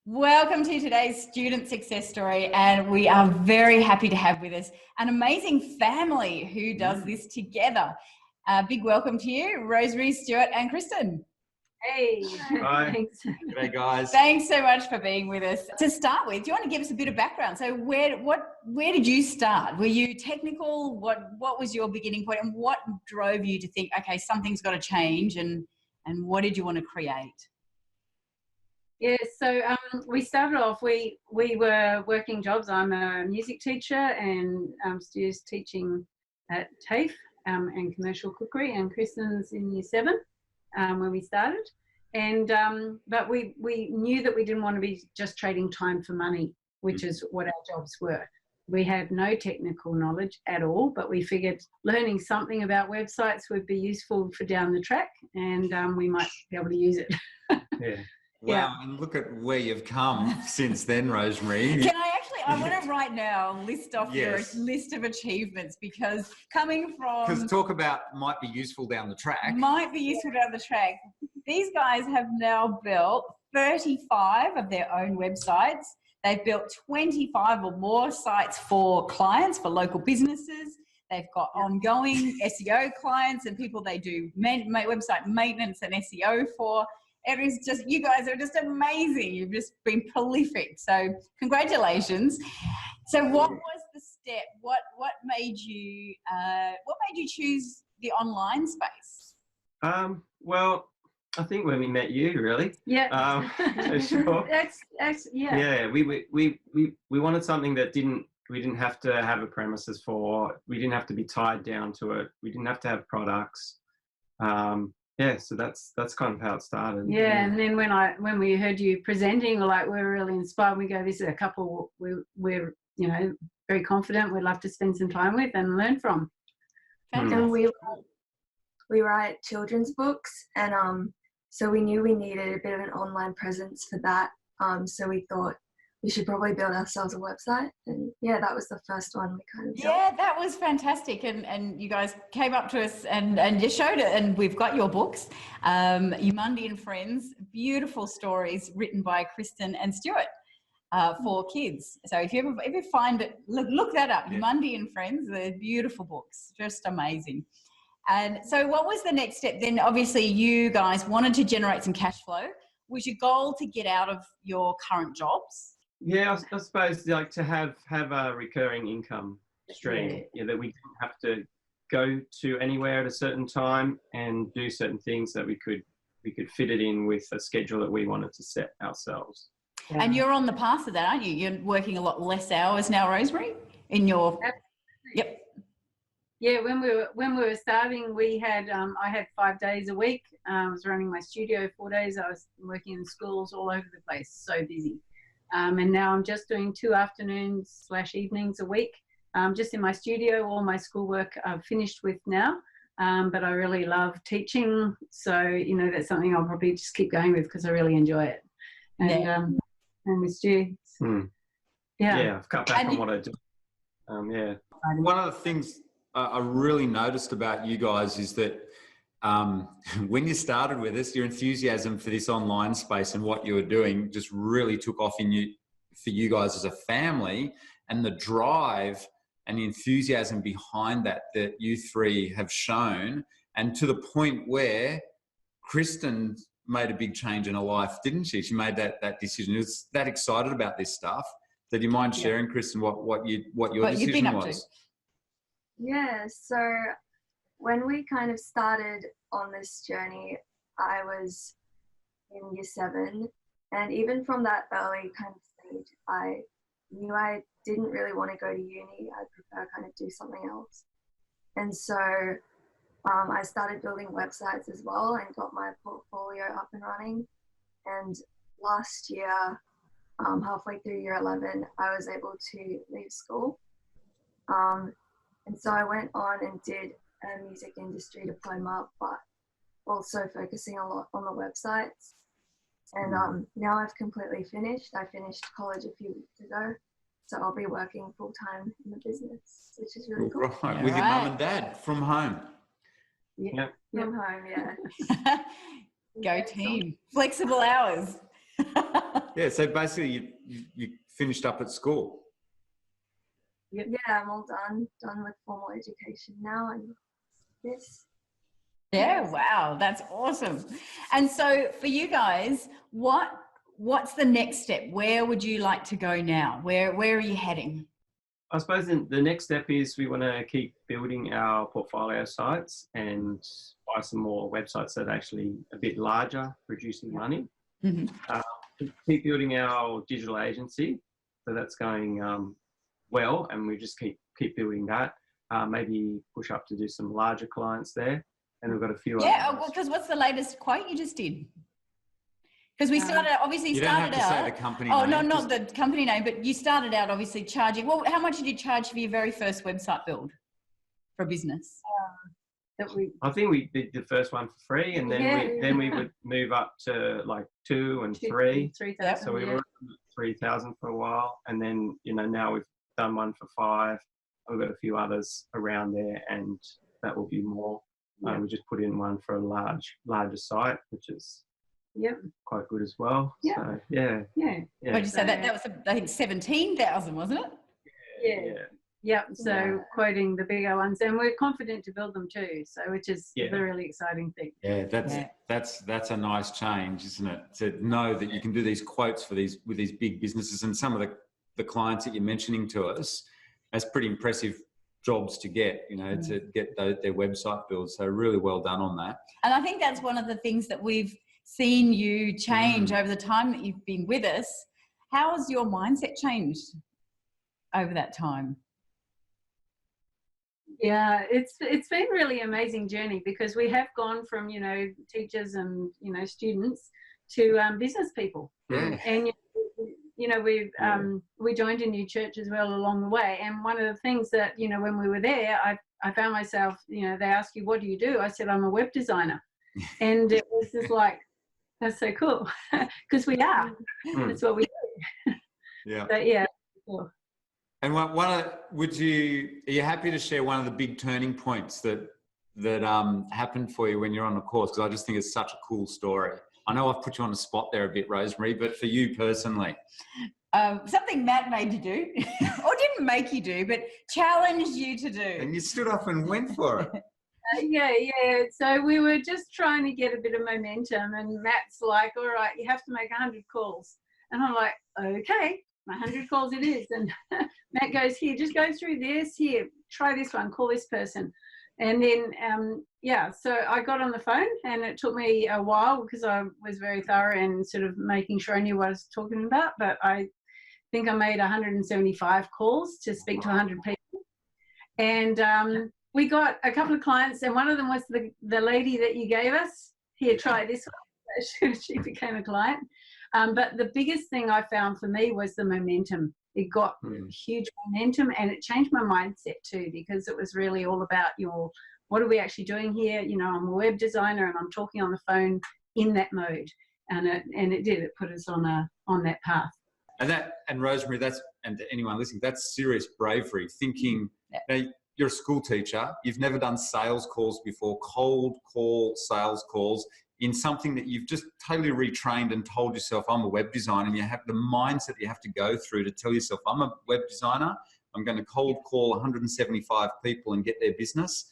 Welcome to today's student success story, and we are very happy to have with us an amazing family who does this together. Big welcome to you, Rosemary, Stuart and Kristen. Hey. Hi. Thanks. G'day, guys. Thanks so much for being with us. To start with, do you want to give us a bit of background? So where did you start? Were you technical? What was your beginning point, and what drove you to think, okay, something's got to change, and what did you want to create? Yeah, so we started off, we were working jobs. I'm a music teacher and Stu's teaching at TAFE and commercial cookery, and Kristen's in year 7 when we started. And but we knew that we didn't want to be just trading time for money, which is what our jobs were. We had no technical knowledge at all, but we figured learning something about websites would be useful for down the track, and we might be able to use it. Yeah. Wow, and look at where you've come since then, Rosemary. I want to right now list off your list of achievements, because coming from... Because talk about might be useful down the track. These guys have now built 35 of their own websites. They've built 25 or more sites for clients, for local businesses. They've got ongoing SEO clients and people they do website maintenance and SEO for. It is just, you guys are just amazing. You've just been prolific. So congratulations. So what was the step? What made you choose the online space? Well, I think when we met you, really. Yeah. For sure. That's yeah. Yeah, we wanted something that we didn't have to have a premises for. We didn't have to be tied down to it. We didn't have to have products. Yeah, so that's kind of how it started. Yeah, and then when we heard you presenting, we were really inspired. We go, this is a couple we're very confident. We'd love to spend some time with and learn from. And we write children's books, and so we knew we needed a bit of an online presence for that. So we thought we should probably build ourselves a website, and yeah, that was the first one we kind of built. Yeah, that was fantastic, and you guys came up to us and just showed it, and we've got your books, Mundi and Friends, beautiful stories written by Kristen and Stuart for kids. So if you ever find it, look that up. Mundi and Friends, they're beautiful books, just amazing. And so what was the next step then? Obviously you guys wanted to generate some cash flow. Was your goal to get out of your current jobs? Yeah, I suppose to have a recurring income stream. Yeah, that we didn't have to go to anywhere at a certain time and do certain things, that we could fit it in with a schedule that we wanted to set ourselves. Yeah. And you're on the path of that, aren't you? You're working a lot less hours now, Rosemary, in your... Yep. Yeah, when we were starting, we had I had 5 days a week. I was running my studio 4 days. I was working in schools all over the place, so busy. And now I'm just doing 2 afternoons / evenings a week, just in my studio. All my schoolwork I've finished with now, but I really love teaching. So, that's something I'll probably just keep going with because I really enjoy it. And with Stu. Yeah, I've cut back on what I do. One of the things I really noticed about you guys is that when you started with us, your enthusiasm for this online space and what you were doing just really took off for you guys as a family, and the drive and the enthusiasm behind that you three have shown, and to the point where Kristen made a big change in her life, didn't she? She made that decision. She was that excited about this stuff. So do you mind sharing, Kristen, what your decision was? Yeah, so when we kind of started on this journey, I was in year 7, and even from that early kind of stage, I knew I didn't really want to go to uni. I prefer kind of do something else. And so I started building websites as well and got my portfolio up and running. And last year, halfway through year 11, I was able to leave school. And so I went on and did a music industry diploma, but also focusing a lot on the websites. And now I've completely finished. I finished college a few weeks ago, so I'll be working full-time in the business, which is really cool. Right, with your mum and dad from home. Yeah, from home, yeah. Go team. Flexible hours. Yeah, so basically you finished up at school. Yeah, I'm all done with formal education now, and this. Yeah, wow, that's awesome. And so for you guys, what's the next step? Where would you like to go now? Where are you heading? I suppose the next step is we want to keep building our portfolio sites and buy some more websites that are actually a bit larger, producing money. Keep building our digital agency, so that's going well, and we just keep building that. Maybe push up to do some larger clients there, and we've got a few. Yeah, well, because what's the latest quote you just did? Because we started obviously you started don't have to out. say the company oh name, no, not the company name, but you started out obviously charging. Well, how much did you charge for your very first website build for a business? I think we did the first one for free, and then we would move up to like 2 and 3. 3,000. So we were at 3,000 for a while, and then now we've done one for 5. We've got a few others around there, and that will be more. We just put in one for a larger site, which is quite good as well. Yeah. So, yeah. What did you say? That was I think 17,000, wasn't it? Yeah. So quoting the bigger ones, and we're confident to build them too. So which is the really exciting thing. Yeah, that's a nice change, isn't it? To know that you can do these quotes with these big businesses, and some of the clients that you're mentioning to us, that's pretty impressive jobs to get, to get their website built. So really well done on that. And I think that's one of the things that we've seen you change over the time that you've been with us. How has your mindset changed over that time? Yeah, it's been really amazing journey, because we have gone from teachers and students to business people, and we joined a new church as well along the way. And one of the things that when we were there, I found myself, they ask you, what do you do? I said, I'm a web designer. And it was just like, that's so cool, because we are. That's what we do. Yeah. But yeah. Cool. And are you happy to share one of the big turning points that happened for you when you're on the course? Because I just think it's such a cool story. I know I've put you on the spot there a bit, Rosemary, but for you personally. Something Matt made you do, or didn't make you do, but challenged you to do. And you stood up and went for it. Yeah. So we were just trying to get a bit of momentum, and Matt's like, all right, you have to make 100 calls. And I'm like, okay, 100 calls it is. And Matt goes, here, just go through this. Here, try this one, call this person. And then, so I got on the phone, and it took me a while because I was very thorough and sort of making sure I knew what I was talking about. But I think I made 175 calls to speak to 100 people. And we got a couple of clients, and one of them was the lady that you gave us. Here, try this one. She became a client. But the biggest thing I found for me was the momentum. It got huge momentum, and it changed my mindset too, because it was really all about what are we actually doing here? I'm a web designer, and I'm talking on the phone in that mode, and it put us on that path. And Rosemary, and to anyone listening, that's serious bravery. Thinking you're a school teacher, you've never done sales calls before, cold call sales calls, in something that you've just totally retrained and told yourself, I'm a web designer, and you have the mindset you have to go through to tell yourself, I'm a web designer, I'm going to cold call 175 people and get their business.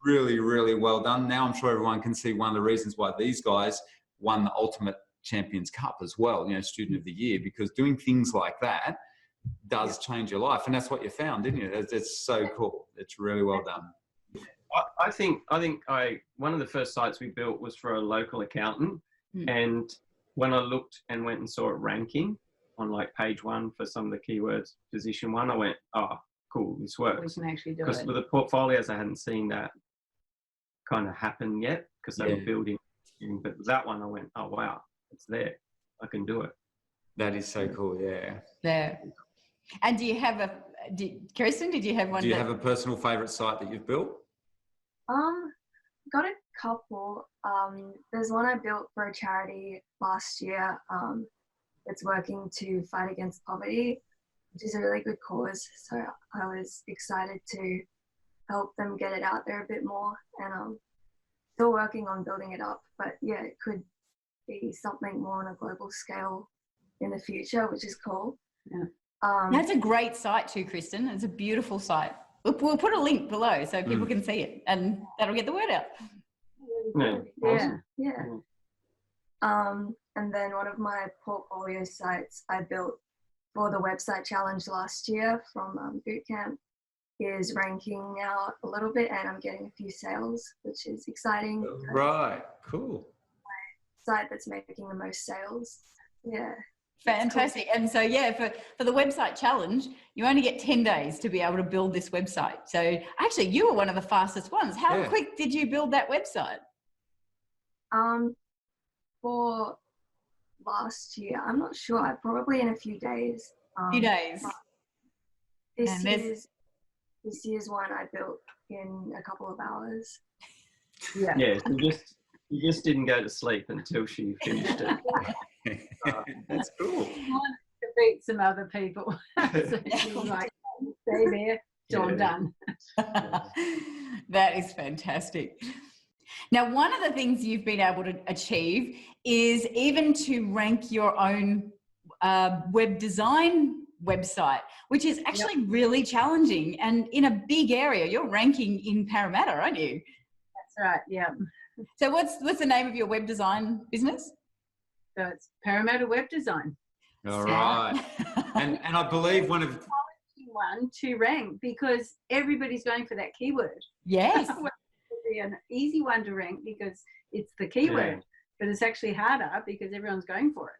Really, really well done. Now I'm sure everyone can see one of the reasons why these guys won the Ultimate Champions Cup as well, Student of the Year, because doing things like that does change your life. And that's what you found, didn't you? It's so cool. It's really well done. I think one of the first sites we built was for a local accountant, and when I looked and went and saw it ranking on like page 1 for some of the keywords, position 1, I went, oh, cool, this works. We can actually do it. Because with the portfolios, I hadn't seen that kind of happen yet, because they were building. But that one, I went, oh wow, it's there. I can do it. That is so cool. Yeah. There. And do you have Kristen, did you have one? Do you have a personal favourite site that you've built? Got a couple. There's one I built for a charity last year. It's working to fight against poverty, which is a really good cause. So I was excited to help them get it out there a bit more, and still working on building it up. But yeah, it be something more on a global scale in the future, which is cool. Yeah. That's a great site too, Kristen. It's a beautiful site. We'll put a link below so people can see it, and that'll get the word out. Yeah. And then one of my portfolio sites I built for the website challenge last year from Bootcamp is ranking now a little bit, and I'm getting a few sales, which is exciting. Right, cool. Site that's making the most sales. Yeah. Fantastic. Cool. And so, yeah, for the website challenge, you only get 10 days to be able to build this website. So actually, you were one of the fastest ones. How quick did you build that website? For last year, I'm not sure. Probably in a few days. Few days. This year's one I built in a couple of hours. Yeah. Yeah. You just didn't go to sleep until she finished it. That's cool. I wanted to beat some other people. So she was like, stay there till I'm done. That is fantastic. Now, one of the things you've been able to achieve is even to rank your own web design website, which is actually really challenging and in a big area. You're ranking in Parramatta, aren't you? That's right, yeah. So what's the name of your web design business? So it's Parramatta Web Design. All right. And I believe one to rank because everybody's going for that keyword. Yes. It would be an easy one to rank because it's the keyword, but it's actually harder because everyone's going for it.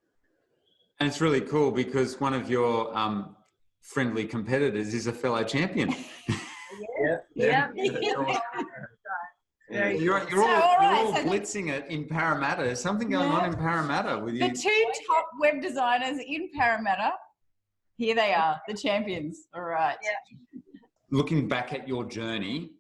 And it's really cool because one of your friendly competitors is a fellow champion. Yeah. You're all blitzing it in Parramatta. There's something going on in Parramatta with you. The two top web designers in Parramatta, here they are, the champions. All right. Yeah. Looking back at your journey,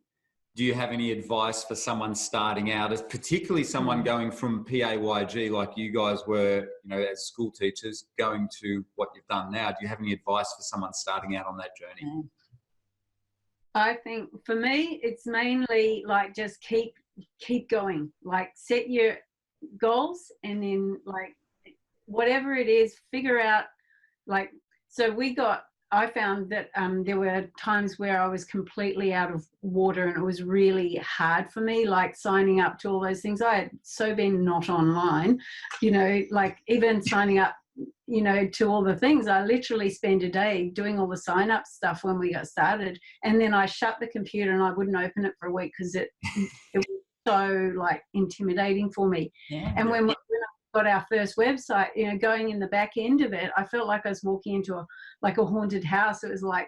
do you have any advice for someone starting out, as particularly someone going from PAYG like you guys were, as school teachers, going to what you've done now? Do you have any advice for someone starting out on that journey? I think for me, it's mainly like just keep going, like set your goals and then like whatever it is, figure out like, so I found that there were times where I was completely out of water and it was really hard for me, like signing up to all those things. I had so been not online, like even signing up, to all the things. I literally spent a day doing all the sign up stuff when we got started. And then I shut the computer and I wouldn't open it for a week because it was so like intimidating for me. Yeah. And when I got our first website, going in the back end of it, I felt like I was walking into a haunted house. It was like,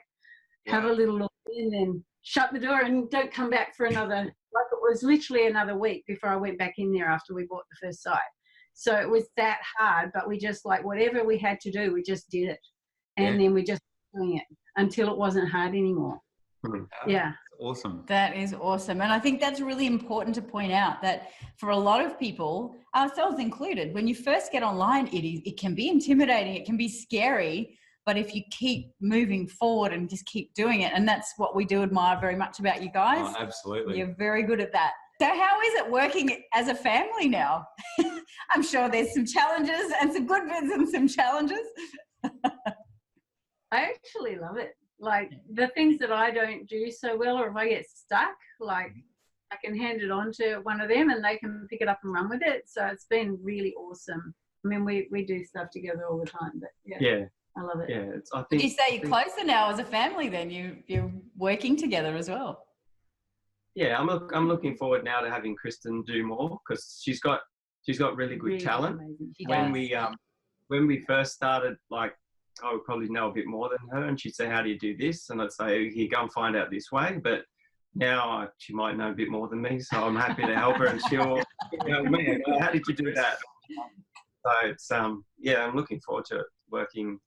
have a little look in and shut the door and don't come back for another, like it was literally another week before I went back in there after we bought the first site. So it was that hard, but we just like whatever we had to do, we just did it. And then we just doing it until it wasn't hard anymore. Yeah. Awesome. That is awesome. And I think that's really important to point out that for a lot of people, ourselves included, when you first get online, it can be intimidating, it can be scary, but if you keep moving forward and just keep doing it, and that's what we do admire very much about you guys. Oh, absolutely. You're very good at that. So how is it working as a family now? I'm sure there's some challenges and some good bits and some challenges. I actually love it. Like the things that I don't do so well, or if I get stuck, like I can hand it on to one of them and they can pick it up and run with it. So it's been really awesome. I mean, we do stuff together all the time, but yeah. I love it. Yeah, Would you say you're closer now as a family then? You're working together as well? Yeah, I'm looking forward now to having Kristen do more because she's got really good talent. When we first started, like I would probably know a bit more than her, and she'd say, "How do you do this?" And I'd say, "Here, go and find out this way." But now she might know a bit more than me, so I'm happy to help her, and she'll, man, how did you do that? So it's I'm looking forward to working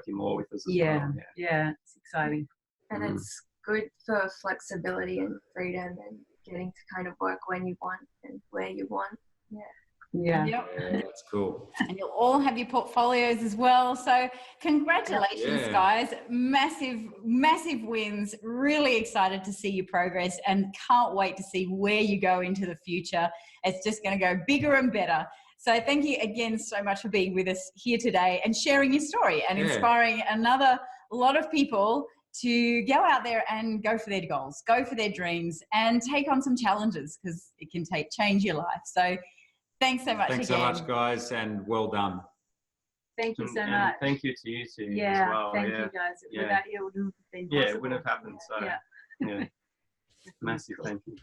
more with us as well. Yeah, it's exciting, and it's good for flexibility and freedom and getting to kind of work when you want and where you want. Yeah. Yep. That's cool. And you'll all have your portfolios as well. So congratulations, guys. Massive, massive wins. Really excited to see your progress and can't wait to see where you go into the future. It's just going to go bigger and better. So thank you again so much for being with us here today and sharing your story and inspiring a lot of people to go out there and go for their goals, go for their dreams, and take on some challenges, because it can change your life. So thanks so much Thanks again. so much, guys, and well done. Thank you so And much. thank you to you two Yeah, as well. thank you guys. Without you, it wouldn't have been possible. It wouldn't have happened. So, yeah. Massive thank you.